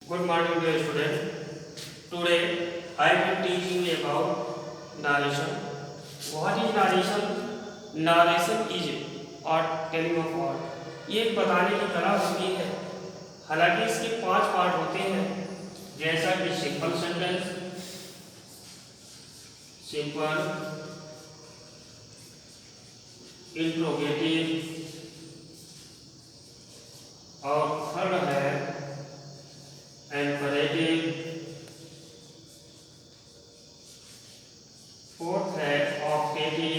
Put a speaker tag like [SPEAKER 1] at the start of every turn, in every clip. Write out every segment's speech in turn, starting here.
[SPEAKER 1] Good morning, dear student. Today I will teach you about narration. What is narration? Narration is art telling of what. ये एक बताने की कला होती है. हालांकि इसके 5 पार्ट होते हैं, जैसा कि सिंपल सेंटेंस, सिंपल, इंट्रोगेटिव और थर्ड है एम्परेटिव, फोर्थ है ऑप्टेटिव,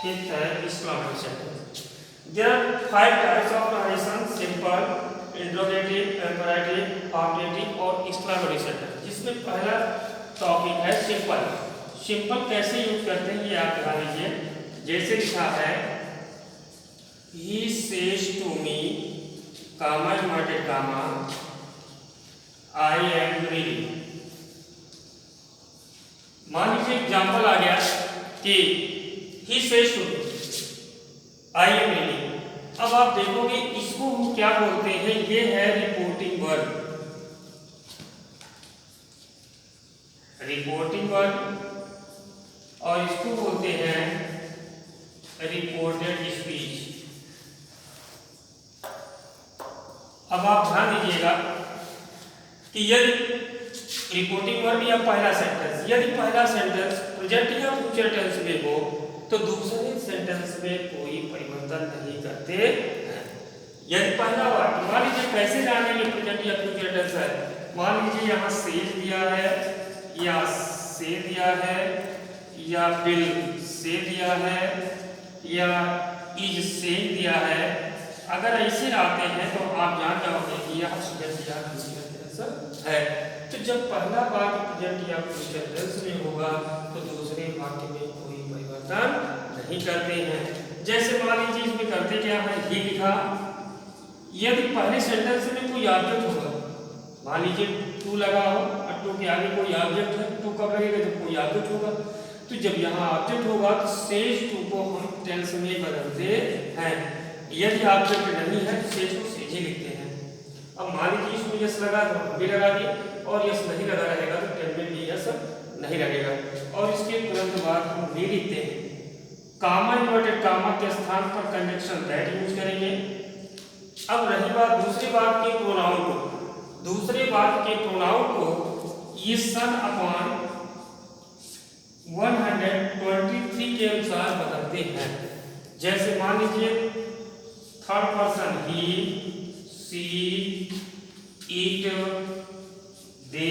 [SPEAKER 1] फिफ्थ है exclamatory sentence. There are 5 types of narration: simple, interrogative, imperative, optative और exclamatory sentence. जिसमें पहला टॉपिक है सिंपल. सिंपल कैसे यूज करते हैं ये आप ध्यान लीजिए. जैसे लिखा है he says to me, comma inverted comma, I am ready. मान लीजिए एग्जाम्पल आ गया कि he says to me, I am ready. अब आप देखोगे इसको हम क्या बोलते हैं, ये है रिपोर्टिंग वर्ब. रिपोर्टिंग वर्ब और इसको बोलते हैं रिपोर्टेड स्पीच. अब आप ध्यान दीजिएगा कि यदि रिपोर्टिंग वर्ब या पहला सेंटेंस, यदि पहला सेंटेंस प्रेजेंट या फ्यूचर टेंस में हो तो दूसरे सेंटेंस में कोई परिवर्तन नहीं करते हैं. यदि पहला वाक्य मान लीजिए कैसे जानेंगे प्रेजेंट या फ्यूचर टेंस है. मान लीजिए यहाँ सेज दिया है या से दिया है या विल से दिया है या इज से दिया है. अगर ऐसे आते हैं तो आप जान जाओगे कि यह प्रेजेंट या फ्यूचर टेंस है. तो जब पहला वाक्य प्रेजेंट या फ्यूचर टेंस में होगा तो दूसरे वाक्य में कोई परिवर्तन नहीं करते हैं. जैसे मान लीजिए इसमें करते क्या है, ही लिखा. यदि पहले सेंटेंस में कोई ऑब्जेक्ट होगा, मान लीजिए टू लगा हो और टू के आगे कोई ऑब्जेक्ट है, टू कब लगेगा जब कोई ऑब्जेक्ट होगा. तो जब यहाँ ऑब्जेक्ट होगा तो सेज टू को हम टेंस में बदलते हैं. यदि ऑब्जेक्ट नहीं है सेज को सेज ही लिखते हैं. अब मान लीजिए इसमें यस लगा तो भी लगा दिए और यस नहीं लगा रहेगा तो टेंस में भी यस नहीं लगेगा. और इसके तुरंत बाद हम भी लिखते हैं. कामा इन्वर्टेड कामा के स्थान पर कंजंक्शन दैट यूज करेंगे. अब रही बात दूसरी बात के प्रोनाउन को, दूसरे बात के प्रोनाउन को ये सन अपॉन 123 के अनुसार बदलते हैं. जैसे मान लीजिए third person he, she, it, they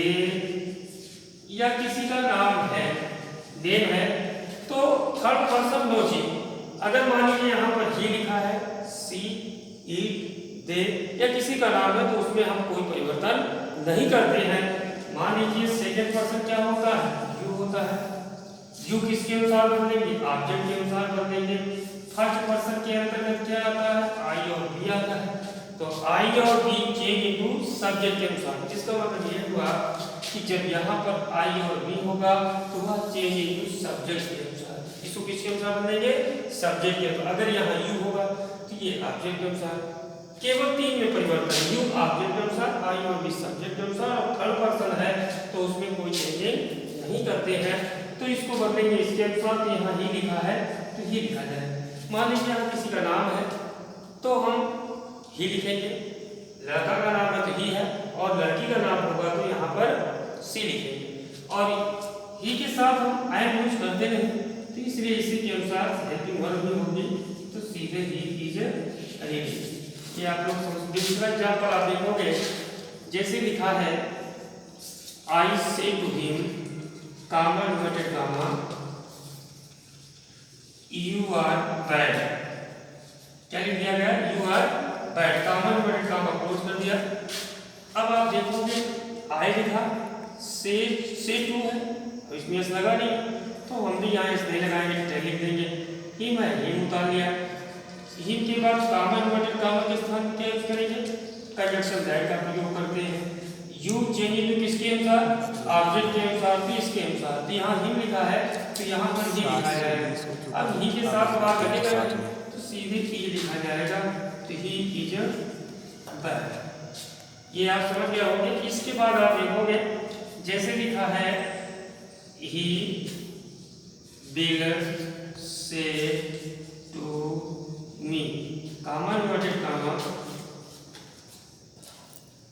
[SPEAKER 1] या किसी का नाम है, नेम है, तो थर्ड पर्सन नो जी. अगर मान लीजिए यहाँ पर ही लिखा है, सी, इट, दे या किसी का नाम है तो उसमें हम कोई परिवर्तन नहीं करते हैं. मान लीजिए सेकंड पर्सन क्या होता है, यू होता है. यू किसके अनुसार बदलेंगे, ऑब्जेक्ट के अनुसार बदलेंगे. फर्स्ट पर्सन के अंतर्गत क्या आता है, आई और बी आता है. तो आई और बी चेंज इनटू सब्जेक्ट के अनुसार. जिसका मतलब ये हुआ कि जब यहाँ पर आई और बी होगा तो वह चेंज इनटू सब्जेक्ट के अनुसार. इसको किसके अनुसार बदलेंगे, सब्जेक्ट के अनुसार. अगर यहाँ यू होगा तो ये ऑब्जेक्ट के अनुसार. केवल 3 में परिवर्तन, यू ऑब्जेक्ट के अनुसार, आई और बी सब्जेक्ट के अनुसार. और थर्ड पर्सन है तो उसमें कोई चेंजिंग नहीं करते हैं. तो इसको बदलेंगे इसके अनुसार. तो यहाँ ही लिखा है तो ही लिखा जाए. मान लीजिए यहाँ किसी का नाम है तो हम ही लिखेंगे. लड़का का नाम है तो ही है और लड़की का नाम होगा तो यहाँ पर सी लिखेंगे. और ही के साथ हम आई यूज करते नहीं तो इसलिए इसी के अनुसार हेल्पिंग वर्ब भी होगी तो सीधे ही इज रेडी. ये आप लोग समझ. दूसरा एग्जाम्पल आप देखोगे जैसे लिखा है I say to him, comma inverted comma, you are bad. क्या लिख दिया गया, you are bad. Comma inverted comma close कर दिया. अब आप देखोगे आई लिखा, से टू है तो इसमें एस लगा नहीं तो हम भी यहाँ एस नहीं लगाएंगे, टेल लिख देंगे. ही मैं ही उतार लिया. हिम के बाद कामा इन्वर्टेड कामा के स्थान क्या यूज करेंगे, कंजंक्शन दैट का प्रयोग करते हैं. यू चेंज इनटू किसके अनुसार, ऑब्जेक्ट के अनुसार भी इसके अनुसार. तो यहाँ हिम लिखा है तो यहाँ पर ही लिखा जाएगा। अब ही के साथ बात करेगा तो सीधे ही लिखा जाएगा, तो ही इज बैड। ये आप समझ गए होंगे। इसके बाद आप देखोगे जैसे लिखा है he will say to me, comma inverted comma,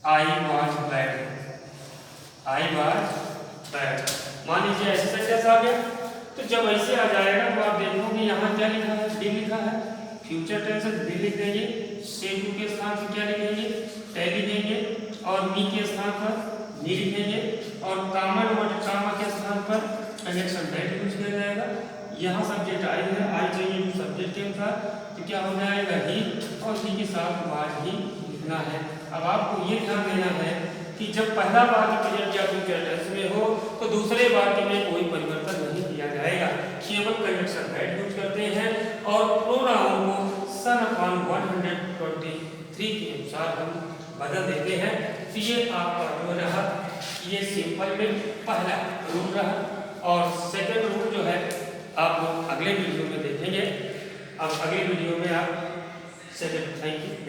[SPEAKER 1] I was bad, I was bad. मान लीजिए ऐसे सेंटेंस आ गया, तो जब ऐसे आ जाएगा तो आप देखोगे यहाँ क्या लिखा है, डी लिखा है, फ्यूचर टेंस डी लिख देंगे, से टू के स्थान पर क्या लिखेंगे, टे लिखेंगे, और मी के स्थान पर नी लिखेंगे, और कॉमन वर्ड कॉमा के स्थान पर कनेक्शन दैट यूज किया जाएगा। यहाँ सब्जेक्ट आई है, आई चाहिए जो सब्जेक्ट के अनुसार, तो क्या हो जाएगा ही, और ही के साथ वाज ही लिखना है। अब आपको ये ध्यान देना है कि जब पहला वाक्य प्रेजेंट या फ्यूचर टेंस में हो तो दूसरे वाक्य में कोई परिवर्तन नहीं किया जाएगा, केवल कनेक्शन दैट यूज करते हैं, और प्रोनाउन को सन अपॉन 123 के अनुसार हम बदल देते हैं। तो ये आपका जो रहा, ये सिंपल में पहला रूल रहा, और सेकंड रूल जो है आप लोग अगले वीडियो में देखेंगे। अब अगले वीडियो में आप सेकंड, थैंक यू।